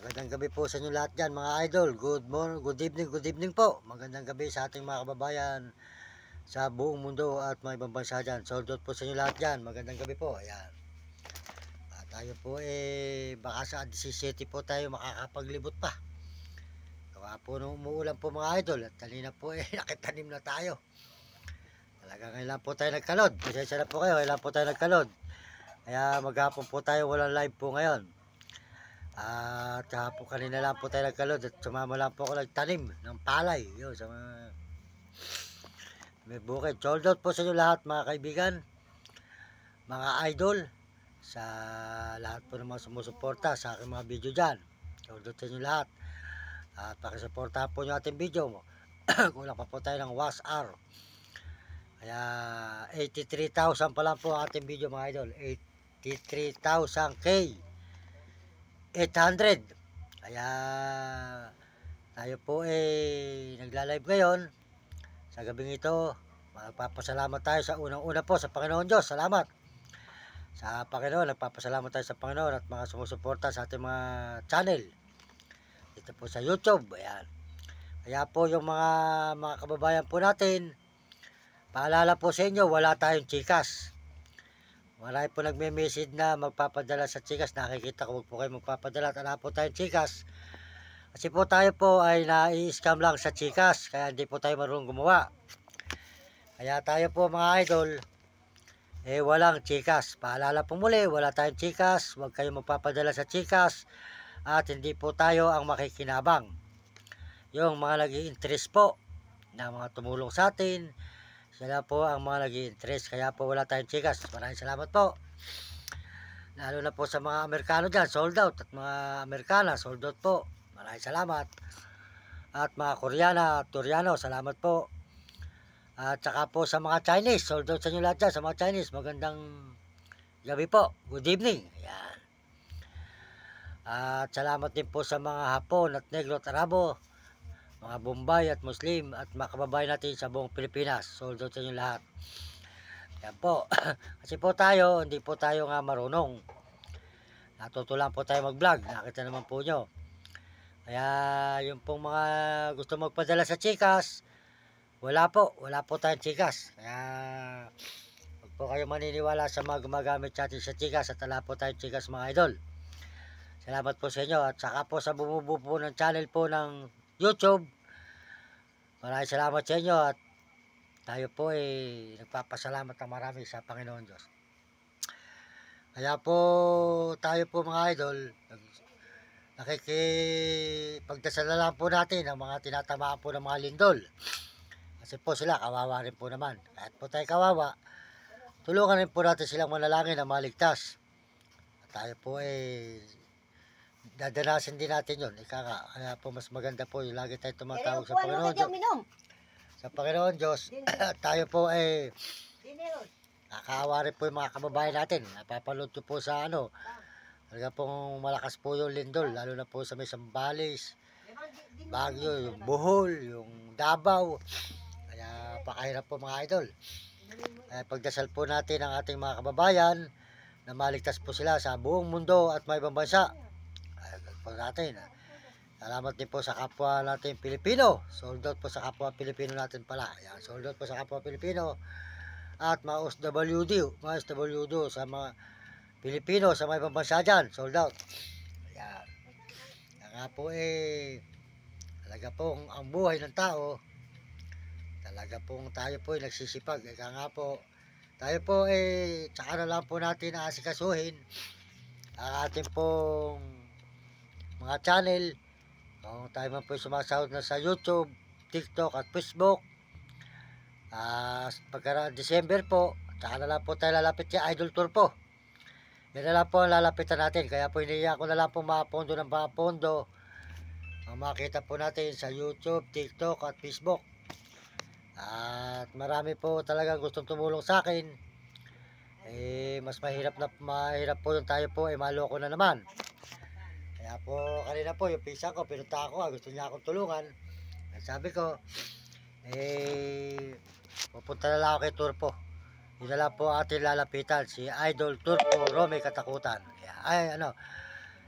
Magandang gabi po sa inyo lahat dyan mga idol. Good morning, good evening po. Magandang gabi sa ating mga kababayan sa buong mundo at mga ibang bansa dyan. Soldot po sa inyo lahat dyan. Magandang gabi po. Ayan. Tayo po baka sa 17 po tayo makakapaglibot pa. Gawa po nung umuulan po mga idol at kanina po nakitanim na tayo. Talagang ngayon lang po tayo nagkalod. Pasensya na po kayo, ngayon lang po tayo nagkalod. Kaya maghapon po tayo, walang live po ngayon. At po kanina lang po tayo nagkalod at sumama lang po ako nagtanim ng palay. Yun, sa mga may bukid. Sold out po sa inyo lahat mga kaibigan, mga idol, sa lahat po ng mga sumusuporta sa aking mga video dyan. Sold out sa inyo lahat. At pakisuportahan po nyo ating video mo. Kulang pa po tayo ng WhatsApp. Kaya 83,000 pa lang po ang ating video mga idol. 83,000K 800. Kaya tayo po nagla-live ngayon sa gabing ito. Magpapasalamat tayo sa unang-una po sa Panginoon Diyos. Salamat sa Panginoon. Nagpapasalamat tayo sa Panginoon at mga sumusuporta sa ating mga channel dito po sa YouTube. Ayan. Kaya po yung mga kababayan po natin, paalala po sa inyo, wala tayong chikas. Marami po nagme-message na magpapadala sa Chikas. Nakikita ko, wag po kayo magpapadala at wala po tayong Chikas. Kasi po tayo po ay nai-scam lang sa Chikas. Kaya hindi po tayo marunong gumawa. Kaya tayo po mga idol, walang Chikas. Paalala po muli, wala tayong Chikas. Huwag kayo magpapadala sa Chikas. At hindi po tayo ang makikinabang. Yung mga nag-i-interest po na mga tumulong sa atin, sila po ang mga nag-i-interest. Kaya po wala tayong Chikas. Maraming salamat po. Lalo na po sa mga Amerikano dyan, sold out. At mga Amerikana, sold out po. Maraming salamat. At mga Koreana, Turiano, salamat po. At saka po sa mga Chinese, sold out sa inyo lahat dyan. Sa mga Chinese, magandang gabi po. Good evening. Ayan. At salamat din po sa mga Hapon at Negro at Arabo, mga Bombay at Muslim at mga kababayan natin sa buong Pilipinas. Sold out sa inyo lahat. Yan po. Kasi po tayo, hindi po tayo nga marunong. Natuto lang po tayo mag-vlog. Nakita naman po nyo. Kaya yung pong mga gusto magpadala sa Chikas, wala po tayong Chikas. Kaya huwag po kayo maniniwala sa mga gumagamit natin sa Chikas at wala po tayong Chikas mga idol. Salamat po sa inyo. At saka po sa bumubuo po ng channel po ng YouTube, maraming salamat sa inyo at tayo po nagpapasalamat ng marami sa Panginoon Diyos. Kaya po tayo po mga idol, nakikipagdasal na lang po natin ang mga tinatamaan po ng mga lindol. Kasi po sila kawawa rin po naman. Kahit po tayo kawawa, tulungan rin po natin silang manalangin na maligtas. At tayo po dadanasin din natin yun. Kaya po mas maganda po yung lagi tayo tumatawag sa Panginoon Diyos. Sa Panginoon Diyos, tayo po nakakaawa rin po yung mga kababayan natin. Napapanood ko po sa talaga pong malakas po yung lindol, lalo na po sa may Sambales, Baguio, yung Bohol, yung Davao. Kaya pakahirap po mga idol. Pagdasal po natin ang ating mga kababayan na maligtas po sila sa buong mundo at may ibang bansa. Po natin. Salamat din po sa kapwa natin Pilipino. Sold out po sa kapwa Pilipino natin pala. Ayan, sold out po sa kapwa Pilipino. At mga OFW sa mga Pilipino sa mga ibang bansa dyan. Sold out. Ayan. Kaya nga po talaga pong ang buhay ng tao, talaga pong tayo po nagsisipag. Kaya nga po, tayo po tsaka na lang po natin aasikasuhin ang ating pong mga channel. Kung tayo man po sumasahod na sa YouTube, TikTok at Facebook, pagka December po, tsaka na lang po tayo lalapit sa Idol Tour po. Yan na lang po ang lalapitan natin. Kaya po iniiyak ko na lang po mga pondo ng mga pondo ang makita po natin sa YouTube, TikTok at Facebook. At marami po talagang gustong tumulong sa akin. Mas mahirap po yung tayo po maloko na naman. Kaya po kanina po yung pisa ko, pinunta ako, gusto niya akong tulungan. Sabi ko, pupunta na lang ako kay Turpo. Yun na lang po ating lalapitan, si Idol Turpo Rome Katakutan.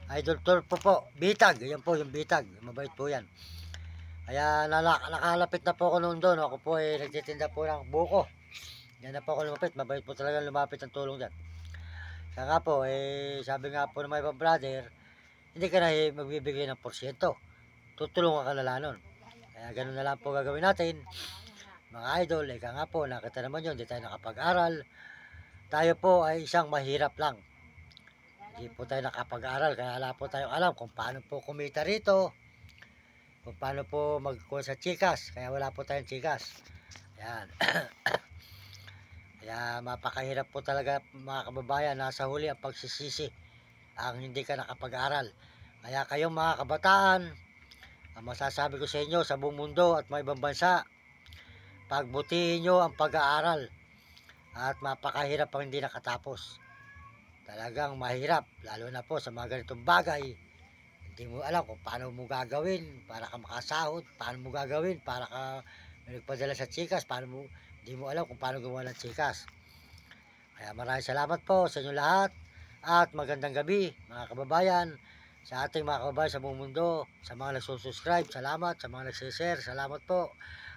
Idol Tulfo po, Bitag, ayan po yung Bitag, mabait po yan. Kaya nakalapit na po ako noon doon, ako po ay nagtitinda po ng buko. Yan na po ako lumapit, mabait po talaga lumapit ang tulong dyan. Kaya nga po, sabi nga po ng mga ibang brother, hindi ka na magbibigay ng porsyento. Tutulungan ka na lang nun. Kaya ganun na lang po gagawin natin. Mga idol, ika nga po, nakita naman yun, hindi tayo nakapag-aral. Tayo po ay isang mahirap lang. Hindi po tayo nakapag-aral, kaya wala po tayong alam kung paano po kumita rito. Kung paano po magkuha sa chikas, kaya wala po tayong chikas. Ayan. Kaya mapakahirap po talaga mga kababayan, nasa huli ang pagsisisi ang hindi ka nakapag-aral. Kaya kayong mga kabataan, ang masasabi ko sa inyo sa buong mundo at mga ibang bansa, pagbutihin nyo ang pag-aaral at mapakahirap ang hindi nakatapos. Talagang mahirap, lalo na po sa mga ganitong bagay. Hindi mo alam kung paano mo gagawin para ka makasahod, paano mo gagawin para ka nagpadala sa chikas, hindi mo alam kung paano gumawa ng chikas. Kaya maraming salamat po sa inyo lahat at magandang gabi mga kababayan, sa ating mga kababayan sa buong mundo, sa mga nagsusubscribe, salamat, sa mga nagsishare, salamat po,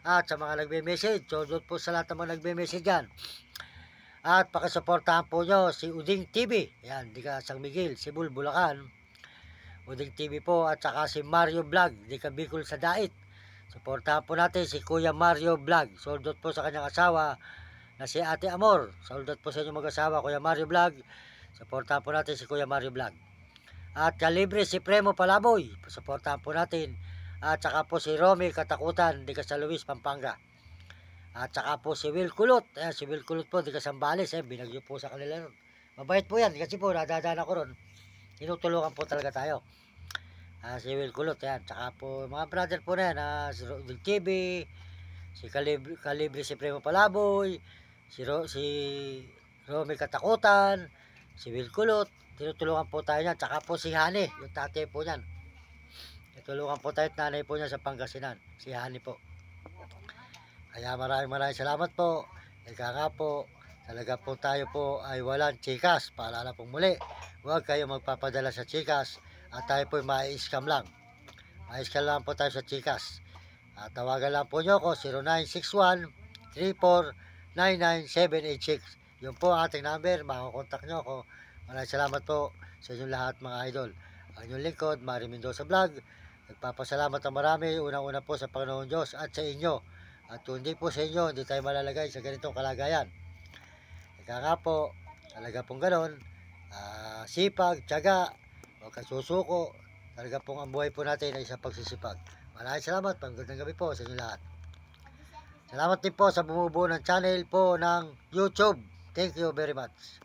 at sa mga nagbe-message, so po sa lahat ng mga nagbe-message dyan. At pakisuportahan po nyo si Uding TV, yan, di ka San Miguel, Cebu, Bulacan, Uding TV po, at saka si Mario Vlog, di ka Bicol sa Dait. Suportahan po natin si Kuya Mario Vlog, soldot po sa kanyang asawa na si Ate Amor, soldot po sa inyong mag-asawa, Kuya Mario Vlog. Suportahan po natin si Kuya Mario Vlog. At Kalibre si Premo Palaboy, suportahan po natin. At saka po si Romy Katakutan, di ka sa Luis, Pampanga. At saka po si Will Kulot. Ayan, si Will Kulot po, di ka Sambales. Binagyo po sa kanila nun. Mabait po yan, kasi po nadadaan ako ron. Tinutulungan po talaga tayo. Si Will Kulot, yan. Saka po mga brother po na yan. Si Roding TV, si Kalibre si Premo Palaboy, si Romy Katakutan, si Will Kulot. Tinutulungan po tayo yan. Saka po si Hani, yung tatay po yan. Tinutulungan po tayo at nanay po niya sa Pangasinan. Si Hani po. Kaya maraming salamat po. Ika nga po, talaga po tayo po ay walang chikas. Paalala pong muli, huwag kayo magpapadala sa chikas at tayo po ay mai-scam lang. Ma-scam lang po tayo sa chikas. At tawagan lang po nyo ako 0961-3499-786. Yun po ang ating number, makakontak nyo ako. Maraming salamat po sa inyong lahat mga idol. Ang inyong lingkod, Mari Mendoza Vlog. Nagpapasalamat ang marami, unang-una po sa Panginoon Diyos at sa inyo. At kung hindi po sa inyo, hindi tayo malalagay sa ganitong kalagayan. Ika nga po, talaga pong ganon, sipag, tiyaga, huwag kang susuko. Talaga pong ang buhay po natin ay sa pagsisipag. Maraming salamat, magandang gabi po sa inyo lahat. Salamat din po sa bumubuo ng channel po ng YouTube. Thank you very much.